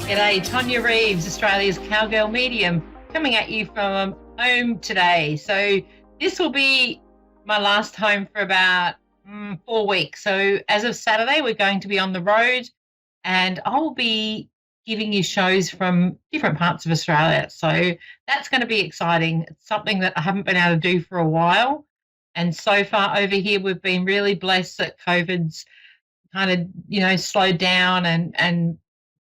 G'day, Tonia Reeves, Australia's Cowgirl medium, coming at you from home today. So this will be my last home for about 4 weeks. So as of Saturday, we're going to be on the road, and I'll be giving you shows from different parts of Australia. So that's going to be exciting. It's something that I haven't been able to do for a while. And so far over here, we've been really blessed that COVID's kind of, slowed down and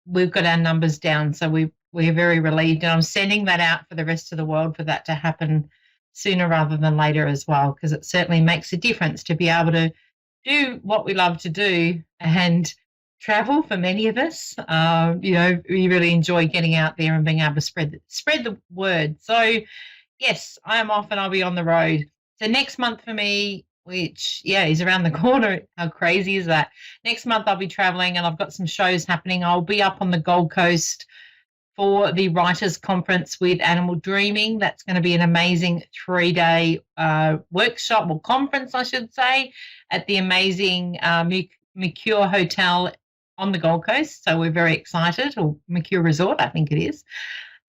we've got our numbers down. So we're very relieved. And I'm sending that out for the rest of the world for that to happen sooner rather than later as well, because it certainly makes a difference to be able to do what we love to do and travel for many of us. We really enjoy getting out there and being able to spread the word. So, yes, I am off and I'll be on the road. So next month for me, which, is around the corner. How crazy is that? Next month I'll be traveling and I've got some shows happening. I'll be up on the Gold Coast for the Writers' Conference with Animal Dreaming. That's going to be an amazing 3-day workshop or conference, I should say, at the amazing Mercure Hotel on the Gold Coast. So we're very excited, or Mercure Resort, I think it is.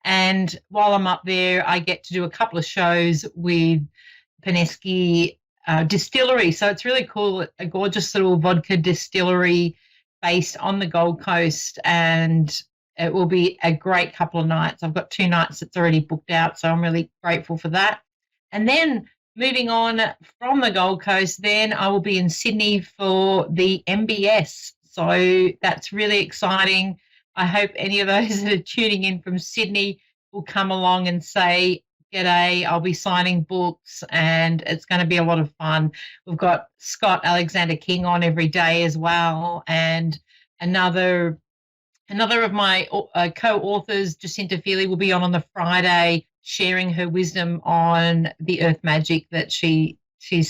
And while I'm up there, I get to do a couple of shows with Paneski Distillery. So it's really cool, a gorgeous little vodka distillery based on the Gold Coast, and it will be a great couple of nights. I've got 2 nights that's already booked out, so I'm really grateful for that. And then moving on from the Gold Coast, then I will be in Sydney for the MBS. So that's really exciting. I hope any of those that are tuning in from Sydney will come along and say, "G'day, I'll be signing books," and it's going to be a lot of fun. We've got Scott Alexander King on every day as well, and another of my co-authors, Jacinta Feely, will be on the Friday sharing her wisdom on the earth magic that she's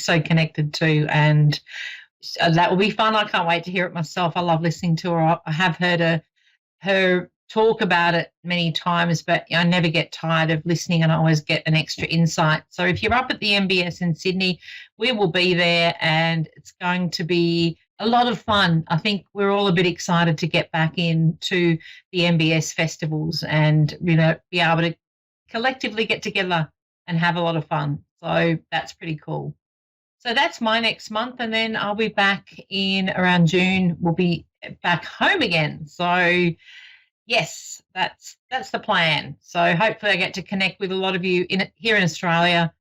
so connected to, and that will be fun. I can't wait to hear it myself. I love listening to her. I have heard her talk about it many times, but I never get tired of listening, and I always get an extra insight. So if you're up at the MBS in Sydney, we will be there, and it's going to be a lot of fun. I think we're all a bit excited to get back into the MBS festivals and, be able to collectively get together and have a lot of fun. So that's pretty cool. So that's my next month, and then I'll be back in around June. We'll be back home again. So yes, that's the plan. So hopefully I get to connect with a lot of you here in Australia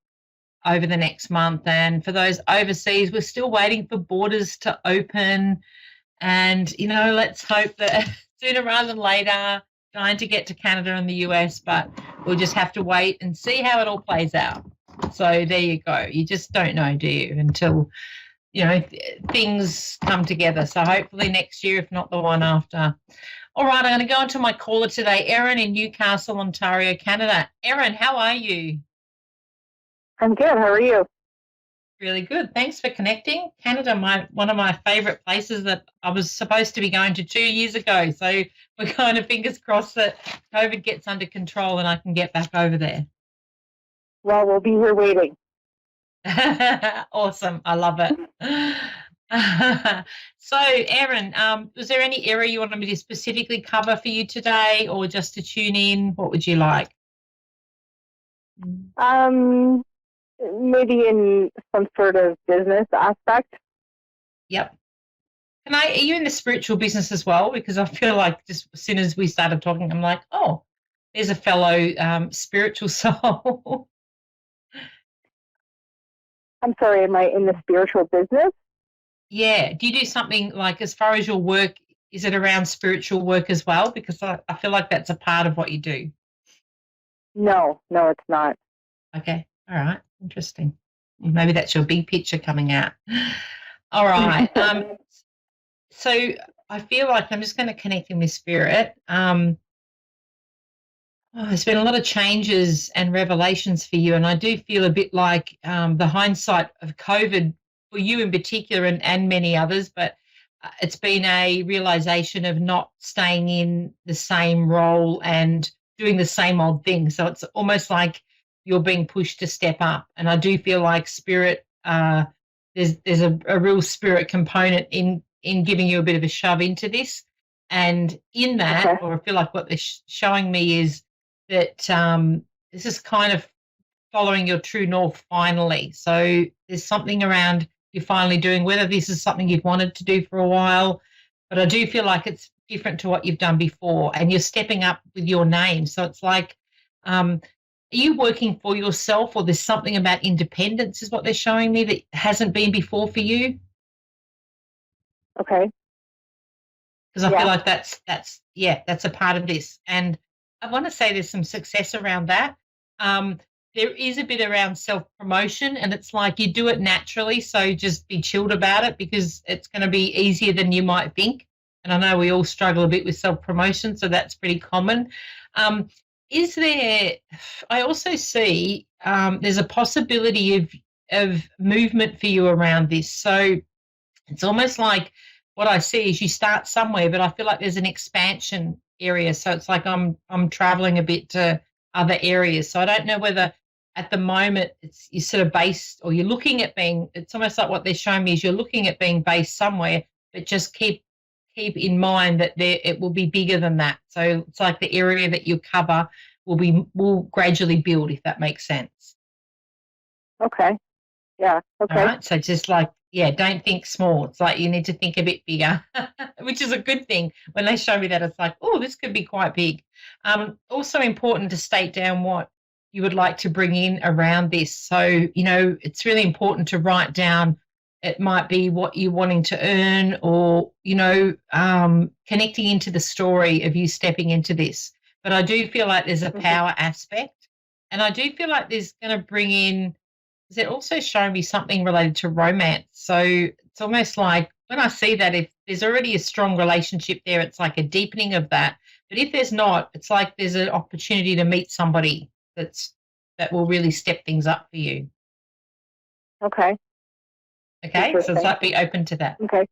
over the next month. And for those overseas, we're still waiting for borders to open. And, let's hope that sooner rather than later, trying to get to Canada and the US, but we'll just have to wait and see how it all plays out. So there you go. You just don't know, do you, until, things come together. So hopefully next year, if not the one after. All right, I'm going to go on to my caller today, Erin in Newcastle, Ontario, Canada. Erin, how are you? I'm good. How are you? Really good. Thanks for connecting. Canada, one of my favourite places that I was supposed to be going to 2 years ago. So we're kind of fingers crossed that COVID gets under control and I can get back over there. Well, we'll be here waiting. Awesome. I love it. So, Erin, was there any area you wanted me to specifically cover for you today, or just to tune in? What would you like? Maybe in some sort of business aspect. Yep. Are you in the spiritual business as well? Because I feel like just as soon as we started talking, I'm like, oh, there's a fellow spiritual soul. I'm sorry, am I in the spiritual business? Yeah. Do you do something like, as far as your work, is it around spiritual work as well? Because I feel like that's a part of what you do. No, it's not. Okay. All right. Interesting. Maybe that's your big picture coming out. All right. So I feel like I'm just going to connect in with spirit. There's been a lot of changes and revelations for you, and I do feel a bit like the hindsight of COVID for you in particular, and many others, but it's been a realization of not staying in the same role and doing the same old thing. So it's almost like you're being pushed to step up, and I do feel like spirit, there's a real spirit component in giving you a bit of a shove into this. And in that, or I feel like what they're showing me is that this is kind of following your true north finally. So there's something around you're finally doing, whether this is something you've wanted to do for a while, but I do feel like it's different to what you've done before, and you're stepping up with your name. So it's like, are you working for yourself, or there's something about independence is what they're showing me that hasn't been before for you? Okay. Because I feel like that's a part of this. And I want to say there's some success around that. There is a bit around self-promotion, and it's like you do it naturally, so just be chilled about it because it's going to be easier than you might think. And I know we all struggle a bit with self-promotion, so that's pretty common. Is there, I also see there's a possibility of movement for you around this. So it's almost like what I see is you start somewhere, but I feel like there's an expansion area. So it's like I'm traveling a bit to other areas. So I don't know whether at the moment you're sort of based, or you're looking at being, it's almost like what they're showing me is you're looking at being based somewhere, but just keep in mind that it will be bigger than that. So it's like the area that you cover will gradually build, if that makes sense. Okay. Yeah. Okay. All right. So just like, don't think small. It's like you need to think a bit bigger, which is a good thing. When they show me that, it's like, oh, this could be quite big. Also important to state down what you would like to bring in around this. So, it's really important to write down. It might be what you're wanting to earn, or, connecting into the story of you stepping into this. But I do feel like there's a power aspect, and I do feel like there's going to bring in, it also showing me something related to romance. So it's almost like when I see that, if there's already a strong relationship there, it's like a deepening of that. But if there's not, it's like there's an opportunity to meet somebody that will really step things up for you. Okay. Okay, so it's like be open to that. Okay.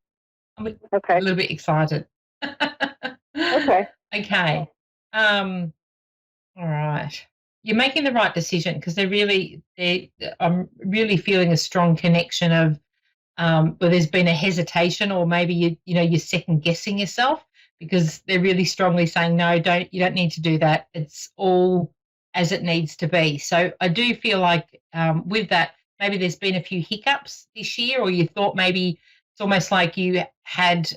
I'm a little bit excited. Okay. Okay. All right. You're making the right decision because I'm really feeling a strong connection of where there's been a hesitation, or maybe you're second guessing yourself, because they're really strongly saying no, you don't need to do that. It's all as it needs to be. So I do feel like with that, maybe there's been a few hiccups this year, or you thought maybe it's almost like you had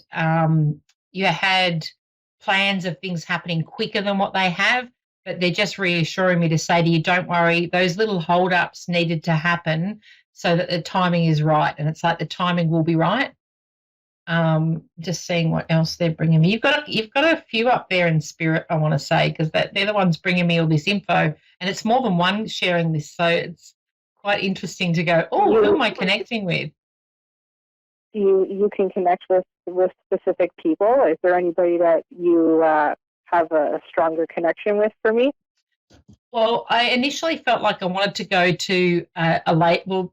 plans of things happening quicker than what they have. But they're just reassuring me to say to you, don't worry, those little hold-ups needed to happen so that the timing is right. And it's like the timing will be right. Just seeing what else they're bringing me. You've got a few up there in spirit, I want to say, because they're the ones bringing me all this info. And it's more than one sharing this. So it's quite interesting to go, oh, who am I connecting with? You can connect with specific people. Is there anybody that you have a stronger connection with for me? Well, I initially felt like I wanted to go to a late. Well,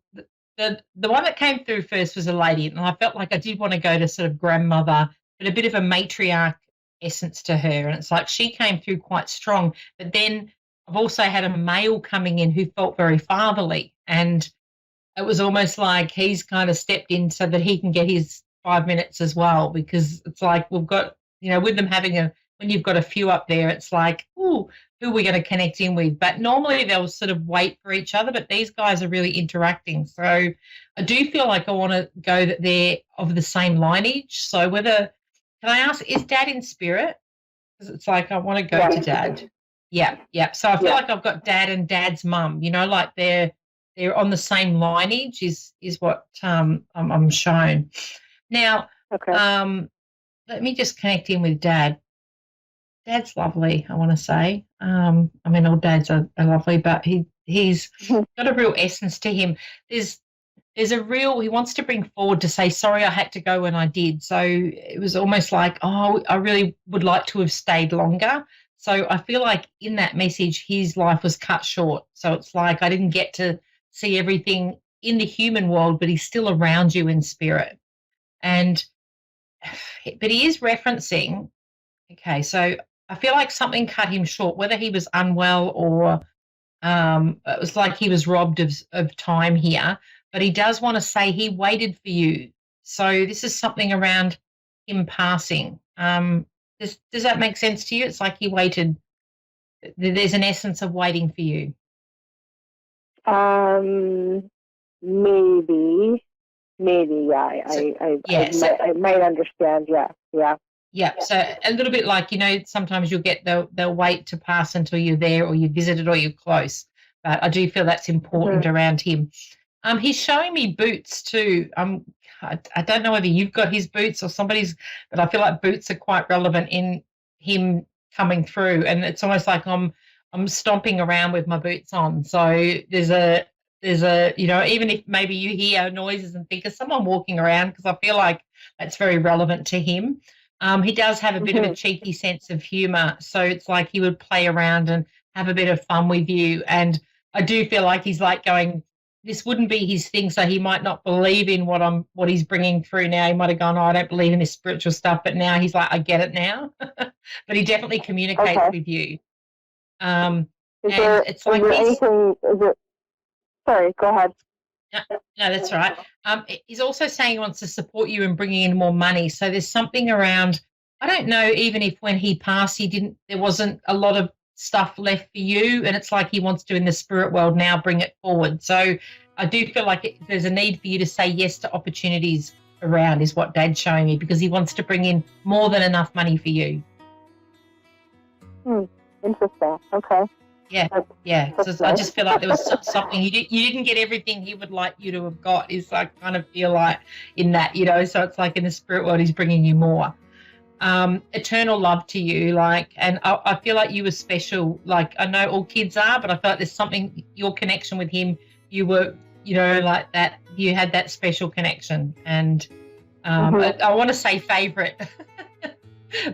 the one that came through first was a lady, and I felt like I did want to go to sort of grandmother, but a bit of a matriarch essence to her. And it's like she came through quite strong. But then I've also had a male coming in who felt very fatherly, and it was almost like he's kind of stepped in so that he can get his 5 minutes as well, because it's like we've got, with them having when you've got a few up there, it's like, ooh, who are we going to connect in with? But normally they'll sort of wait for each other, but these guys are really interacting. So I do feel like I want to go that they're of the same lineage. So can I ask, is Dad in spirit? Because it's like I want to go to Dad. Yeah. So I feel like I've got Dad and Dad's mum, like they're on the same lineage is what I'm shown. Now, let me just connect in with Dad. Dad's lovely, I want to say. All dads are lovely, but he's got a real essence to him. There's he wants to bring forward to say, sorry, I had to go when I did. So it was almost like, oh, I really would like to have stayed longer. So I feel like in that message, his life was cut short. So it's like I didn't get to see everything in the human world, but he's still around you in spirit. But he is referencing, okay, so I feel like something cut him short, whether he was unwell or it was like he was robbed of time here. But he does want to say he waited for you. So this is something around him passing. Does that make sense to you? It's like he waited. There's an essence of waiting for you. Maybe, yeah. I might understand. Yeah. Yeah, so a little bit like, sometimes you'll get they'll wait to pass until you're there or you visited or you're close. But I do feel that's important around him. He's showing me boots too. I don't know whether you've got his boots or somebody's, but I feel like boots are quite relevant in him coming through. And it's almost like I'm stomping around with my boots on. So there's a even if maybe you hear noises and think, is someone walking around? Because I feel like that's very relevant to him. He does have a bit of a cheeky sense of humour, so it's like he would play around and have a bit of fun with you. And I do feel like he's like going, this wouldn't be his thing, so he might not believe in what he's bringing through now. He might have gone, I don't believe in this spiritual stuff, but now he's like, I get it now. But he definitely communicates with you. Sorry, go ahead. No, that's right. He's also saying he wants to support you in bringing in more money. So there's something around, I don't know, even if when he passed, there wasn't a lot of stuff left for you, and it's like he wants to, in the spirit world now, bring it forward. So I do feel like there's a need for you to say yes to opportunities around, is what Dad's showing me, because he wants to bring in more than enough money for you. Interesting. Okay. Yeah. So I just feel like there was something you didn't get everything he would like you to have got. Is I kind of feel like in that, so it's like in the spirit world he's bringing you more. Eternal love to you, and I feel like you were special. Like, I know all kids are, but I feel like there's something, your connection with him, you were, like that, you had that special connection. And I want to say favourite.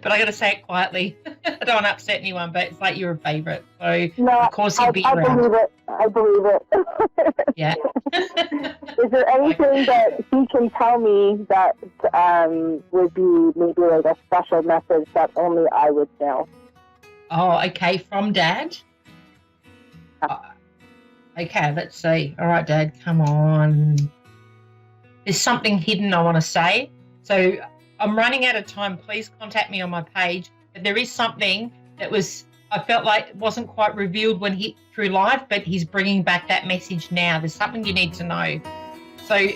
But I got to say it quietly. I don't want to upset anyone, but it's like you're a favourite. So, of course, he'd be around. I believe it. Yeah. Is there anything that he can tell me that would be maybe like a special message that only I would know? Oh, okay. From Dad? Okay, let's see. All right, Dad, come on. There's something hidden I want to say. So I'm running out of time. Please contact me on my page. But there is something that I felt like it wasn't quite revealed when through life, but he's bringing back that message now. There's something you need to know. So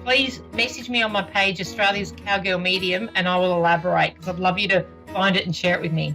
please message me on my page, Australia's Cowgirl Medium, and I will elaborate, because I'd love you to find it and share it with me.